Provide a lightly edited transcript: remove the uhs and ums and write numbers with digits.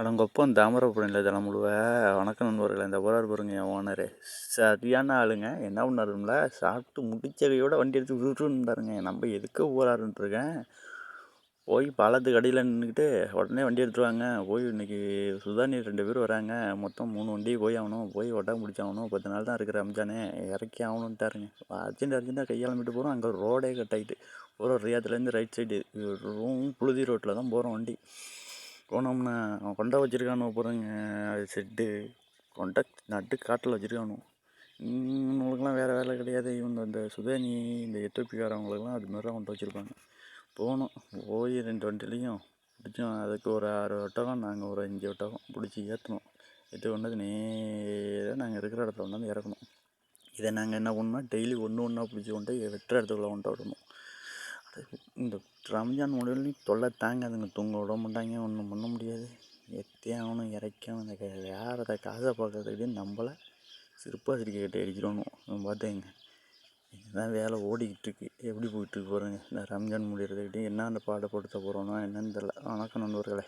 அடங்கொப்பம் தாமிரபரணியில் தலைமுழுவ. வணக்கம் நண்பர்களே. இந்த போகிறார் பாருங்க என் ஓனரு, சரியான ஆளுங்க. என்ன பண்ணாருங்களா, சாப்பிட்டு முடிச்சதையோட வண்டி எடுத்து விட்டுருந்தாருங்க. நம்ம எதுக்கு போகிறாருன்ட்ருக்கேன். போய் பாலத்துக்கு அடியில் நின்றுக்கிட்டு உடனே வண்டி எடுத்துருவாங்க. போய் இன்றைக்கி சுதானி 2 பேர் வராங்க. மொத்தம் 3 வண்டி போய் ஆகணும். போய் ஒட்டகம் பிடிச்சாகணும். 10 நாள் தான் இருக்கிற ரம்ஜானே, இறக்கி ஆகணுன்ட்டாருங்க. அர்ஜென்ட்டாக கையாளமிட்டு போகிறோம். அங்கே ரோடே கட் ஆகிட்டு போகிறோம். ரியாத்துலேருந்து ரைட் சைடு புழுதி ரோட்டில் தான் போகிறோம் வண்டி. போனோம்னா அவன் கொண்டை வச்சுருக்கானு போகிறேங்க. செட்டு கொண்டை நட்டு காட்டில் வச்சுருக்கானு. இவங்களுக்குலாம் வேறு வேலை கிடையாது. இவங்க இந்த சுதானி இந்த எத்தோப்பிக்காரவங்களுக்குலாம் அது மாதிரி தான் கொண்டு வச்சுருப்பாங்க. போனோம். போய் 2 வண்டிலையும் பிடிச்சோம். அதுக்கு ஒரு 6 ஒட்டகம், நாங்கள் ஒரு 5 ஒட்டகம் பிடிச்சி ஏற்றணும். ஏற்றி கொண்டது நேராக நாங்கள் இருக்கிற இடத்துல கொண்டாந்து இறக்கணும். இதை நாங்கள் என்ன பண்ணோம்னா டெய்லி ஒன்றா பிடிச்சி கொண்டு வெட்டுற இடத்துக்குள்ள கொண்டு வரணும். இந்த ரம்ஜான் முடியலையும் தொல்லை தாங்காதுங்க. தூங்க விட மாட்டாங்க, ஒன்றும் பண்ண முடியாது. எத்தே ஆகணும், இறக்கணும். இந்த யார் அதை காசை பார்க்கறதுக்கு நம்மளை சிறுப்பாசிரிக்கை கிட்டே அடிச்சிடணும். பார்த்தேங்க, இதுதான் வேலை ஓடிக்கிட்டு இருக்கு. எப்படி போயிட்டுருக்கு பாருங்க. இந்த ரம்ஜான் முடிகிறதுக்கிட்டே என்ன அந்த பாடப்படுத்த போகிறோன்னா என்னன்னு தெரியல. வணக்கம் நண்பர்களே.